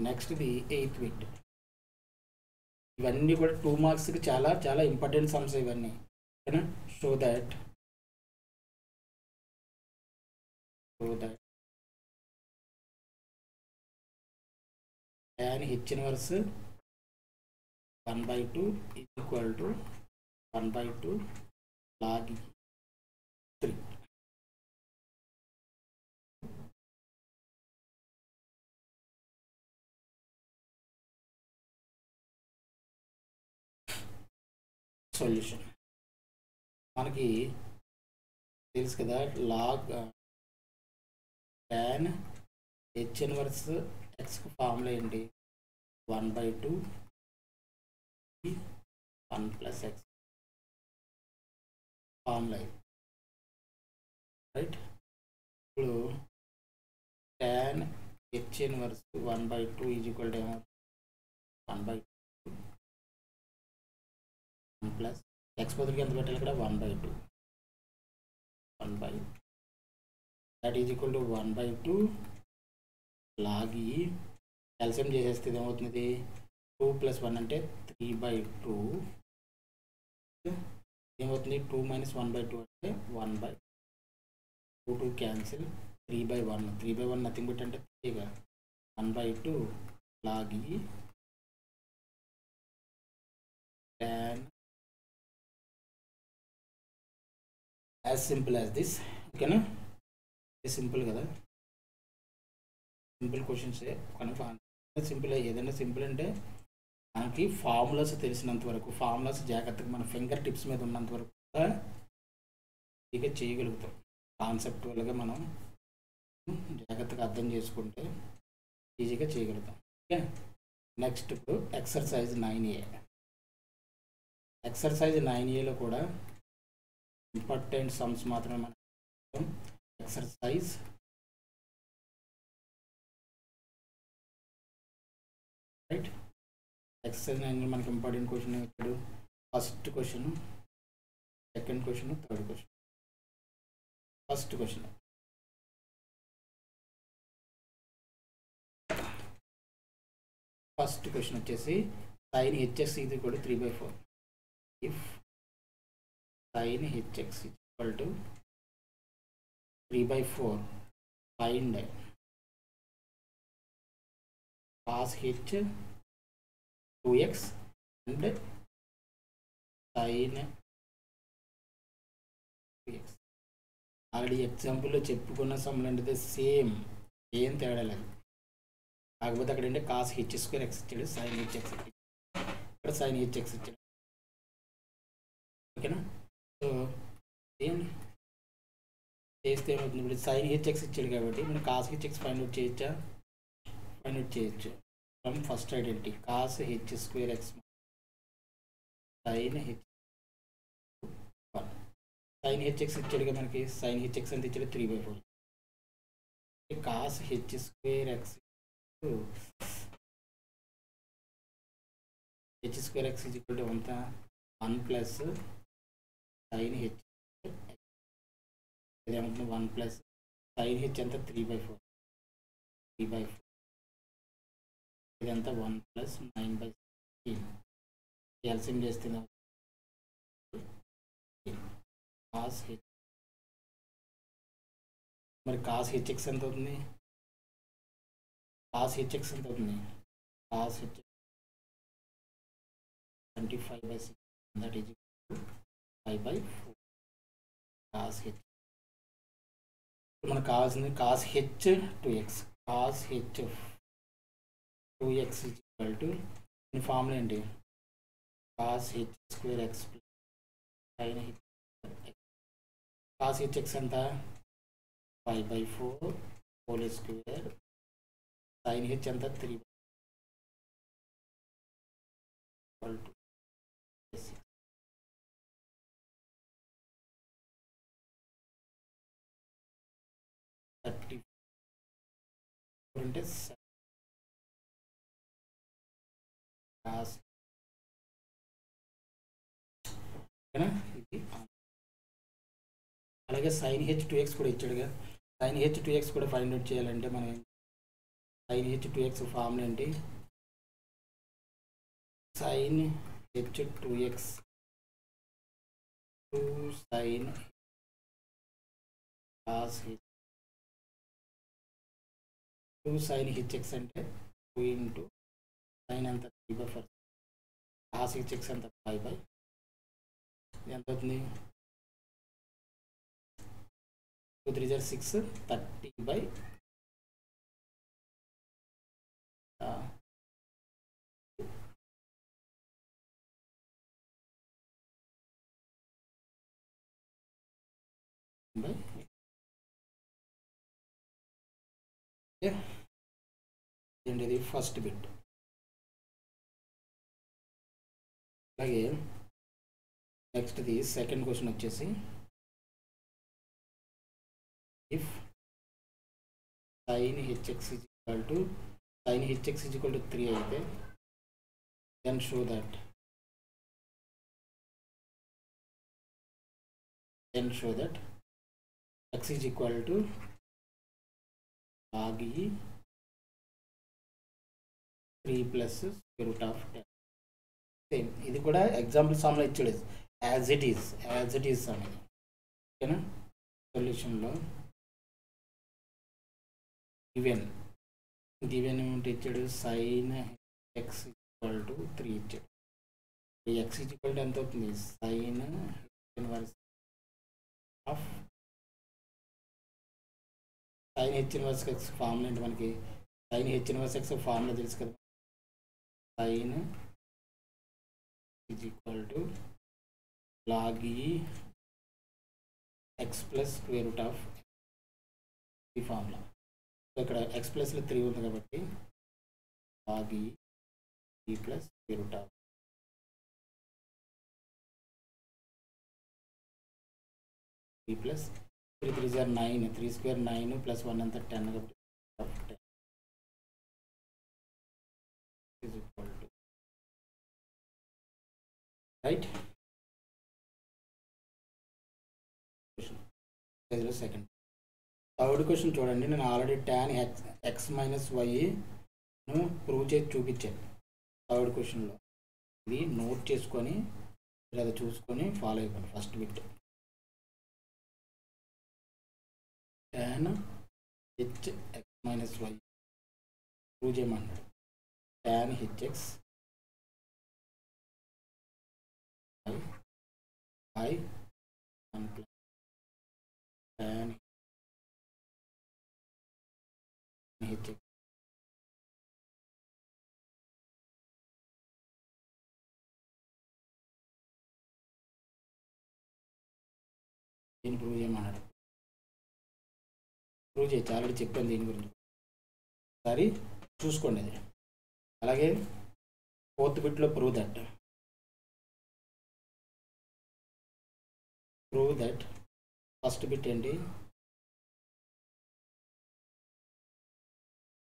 Next the 8th bit. ఇవన్నీ కూడా 2 మార్క్స్కి చాలా చాలా ఇంపార్టెంట్ సమ్స్ ఇవన్నీ. ఓకేనా? Show that tan h inverse 1/2 is equal to 1/2 log 3. Solution మనకి తెలుసు కదా, లాగ్ tan h ఇన్వర్స్ ఎక్స్కి ఫార్ములా ఏంటి? 1/2 1 ప్లస్ ఎక్స్ ఫార్ములా, రైట్? ఇప్పుడు tan h inverse 1/2 is equal to 1/2 1 plus X బదులుకి ఎంత పెట్టాలి ఇక్కడ? 1/2 1/2 that is equal to 1/2 log e. LCM చేసేస్తే ఏమవుతుంది? 2 + 1 అంటే 3/2 ఏమవుతుంది? 2 - 1/2 అంటే 1/2 2 క్యాన్సిల్ 3/1 3/1 నథింగ్ బట్ అంటే 3గా 1/2 log e tan as simple as this. ఓకేనా? ఇది సింపుల్ కదా, సింపుల్ క్వశ్చన్స్ కనుక సింపుల్. ఏదైనా సింపుల్ అంటే మనకి ఫార్ములాస్ తెలిసినంత వరకు, ఫార్ములాస్ జాగ్రత్తగా మన ఫింగర్ టిప్స్ మీద ఉన్నంత వరకు ఇక చేయగలుగుతాం. కాన్సెప్టువల్గా మనం జాగ్రత్తగా అర్థం చేసుకుంటే ఈజీగా చేయగలుగుతాం. ఓకే, నెక్స్ట్ ఇప్పుడు ఎక్సర్సైజ్ 9A. ఎక్సర్సైజ్ 9Aలో కూడా ఇంపార్టెంట్ సమ్స్ మాత్రమే మనం ఎక్సర్సైజ్ రైట్. ఎక్సర్సైజ్ 9 మనకి ఇంపార్టెంట్ క్వశ్చన్ ఇప్పుడు first question, second question, third question. First question వచ్చేసి sin hx is equal to 3/4. If sin hx is equal to 3/4, find cos h 2x and sin 2x. Already ఎగ్జాంపుల్లో చెప్పుకున్న సమ్లు అంటే same, ఏం తేడా లేదు. కాకపోతే అక్కడ ఏంటంటే కాస్ h² x ఇచ్చాడు, sin hx ఇచ్చాడు, ఇక్కడ sin hx ఇచ్చాడు. ఓకేనా? సో ఏం చేస్తే ఏమవుతుంది? ఇప్పుడు sin hx ఇచ్చాడు కాబట్టి మనం cos hx ఫైండ్ అవుట్ చేయొచ్చా? ఫైండ్ అవుట్ చేయొచ్చు. From first identity cos h² x sin h 1. sin hx ఇచ్చాడుగా మనకి, sin hx ఎంత ఇచ్చాడు? 3/4. cos h² x h² x is equal to 1 plus sin h. ఇదేమవుతుంది? 1 plus sin h ఎంత? 3/4. ఇదంతా 1 plus 9/16. LCM చేస్తే cos h. మరి cos hx ఎంత అవుతుంది? cos hx ఎంత అవుతుంది? cos h 25/6, that is 5/4 cos h. మనకు కావాల్సింది cos h 2x. cos h 2x is equal to ఈ ఫార్ములా ఏంటి? cos h² x sin h. cos hx ఎంత? 5/4 whole square. sin h ఎంత? 3 equal to 6. అంటే ఇది. అలాగే sin h 2x కూడా ఇచ్చాడుగా, sin h 2x కూడా ఫైండ్ అవుట్ చేయాలంటే మనం sin h2x ఫార్ములా ఏంటి? sin h2x 2 sin cos h 2 sin hx అంటే 2 ఇంటూ sin అంత 3/4 cos hx అంత 5/, ఎంత అవుతుంది? 2 3 6 30/, ఏంటిది ఫస్ట్ బిట్. అలాగే నెక్స్ట్ది సెకండ్ క్వశ్చన్ వచ్చేసి if sin hx is equal to 3 అయితే then show that x is equal to log e 3 plus square root of 10. Same ఇది కూడా ఎగ్జాంపుల్ సమ్లో ఇచ్చాడు, యాజ్ ఇట్ ఈస్ అనేది. ఓకేనా? సొల్యూషన్లో గివెన్ ఏమిటి ఇచ్చాడు? sin x ఈక్వల్ టు 3 ఇచ్చాడు. x ఈక్వల్ టు ఎంత అవుతుంది? sin inverse of sin h inverse x formula ఏంటి మనకి? sin h inverse x formula తెలుసు కదా, sin is equal to log e x plus square root of ఈ formula. So ఇక్కడ x ప్లస్లో 3 ఉంది కాబట్టి log e plus square root of 3 plus 3 3 is 9, 3 square 9 plus 1 అంతా 10 కాబట్టి 10 is equal to right. Second third question చూడండి. నేను already tan x minus wine prove చేసి చూపించాను థర్డ్ క్వశ్చన్లో. ఇది నోట్ చేసుకొని అది చూసుకొని ఫాలో అయిపోండి. First bit tan hx minus y prove చేయమన్నాడు. tan hx by 1 plus tan hx దీన్ని ప్రూవ్ చేయమన్నాడు. ప్రూవ్ చేయొచ్చు, ఆల్రెడీ చెప్పాను దీని గురించి, ఒకసారి చూసుకోండి అది. అలాగే ఫోర్త్ బిట్లో ప్రూవ్ దట్ ఫస్ట్ బిట్ ఏంటి?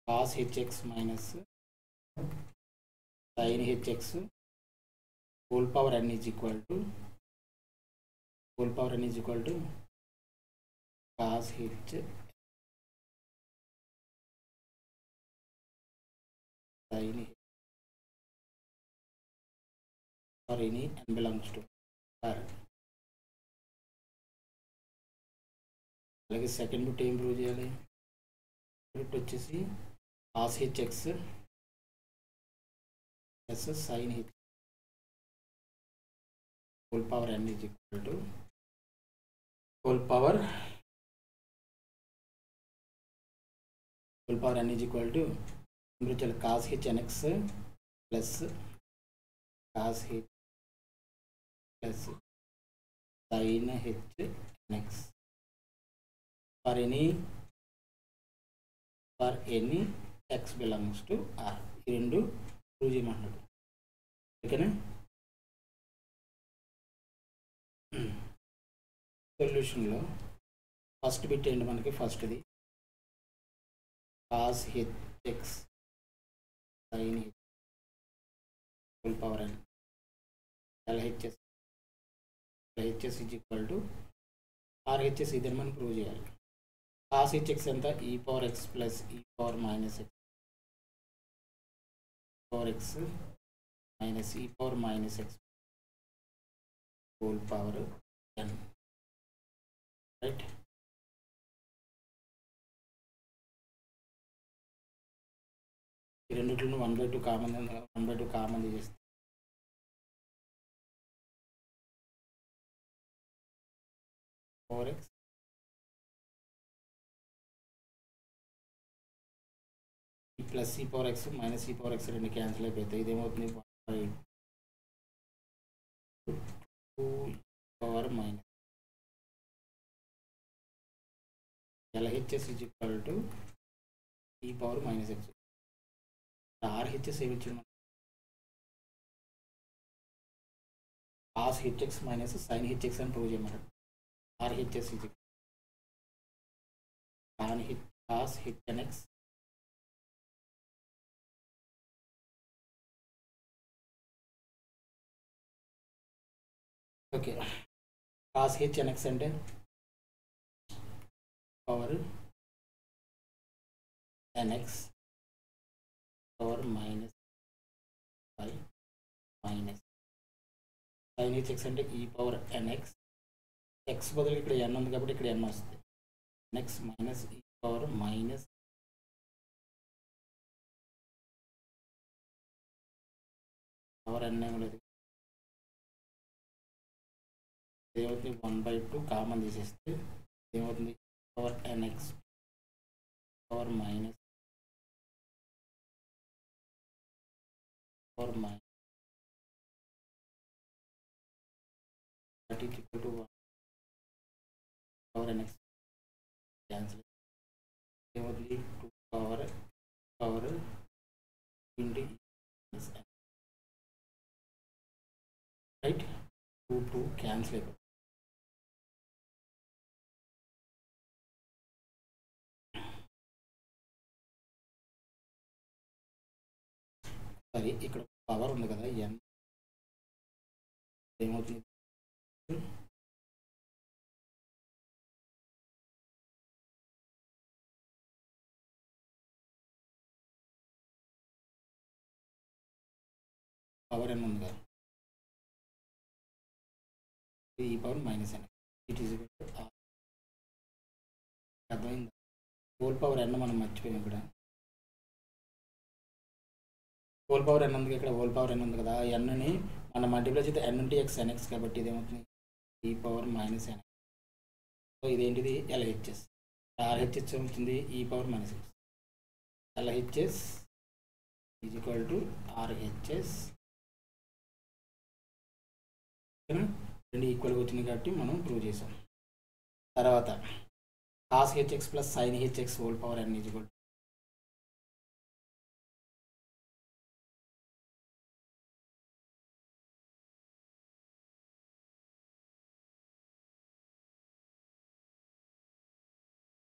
cos hx minus sin hx whole power n is equal to cos h sin h or any n belongs to r. అలాగే సెకండ్ బిట్ ఏం ప్రూవ్ చేయాలి? బిట్ వచ్చేసి cos hx plus sin h whole power n is equal to whole power n is equal to cos h nx plus cos h plus sin h nx for any x belongs to r. ఈ రెండు prove చేయమంటున్నాడు. ఓకేనా? సొల్యూషన్లో first bit ఏంటి మనకి? ఫస్ట్ది cos hx sin h whole power n LHS is equal to RHS. ఇదని మనం prove చేయాలి. cos hx ఎంత? e power x plus e power minus x power x minus e power minus x whole power n, right? ఈ రెండిట్లో 1/2 common, 1/2 common చేస్తే power x plus ఈ power X minus ఈ power X రెండు cancel అయిపోతాయి. ఇదేమవుతుంది 1/2 power minus LHS is equal to ఈ power minus X. RHS ఏమి ఇచ్చింది? cos hx minus sin hx అని ప్రూవ్ చేయమన్నాడు. RHS is cos hx okay. cos hx అంటే power nx power minus 5 minus sin hx అంటే ఈ power nx, x బదులు ఇక్కడ n ఉంది కాబట్టి ఇక్కడ n వస్తుంది. nx మైనస్ ఈ పవర్ మైనస్ పవర్ n ఏమి లేదు, ఏమవుతుంది 1/2 కామన్ తీసేస్తే ఏమవుతుంది power nx power minus power minus equal to 1 power nx cancel ఏమవుతుంది 2 పవర్ ఇంటి రైట్. 2 క్యాన్సిల్ అయిపోతుంది. సరే ఇక్కడ పవర్ ఉంది కదా n ఏమవుతుంది పవర్ n ఉంది కదా ఈ power minus n it is అర్థమైంది. హోల్ పవర్ n మనం మర్చిపోయాం. ఇక్కడ హోల్ పవర్ n ఉంది, ఇక్కడ హోల్ పవర్ n ఉంది కదా, ఎన్ని మనం మల్టిప్లై చేస్తే n ఇంటూ x nx కాబట్టి ఇదేమవుతుంది ఈ పవర్ మైనస్ n. సో ఇదేంటిది LHS. RHS అవుతుంది ఈ power minus x. LHS is equal to RHS. రెండు ఈక్వల్గా వచ్చింది కాబట్టి మనం ప్రూవ్ చేసాం. తర్వాత cos hx plus sin hx whole power n is equal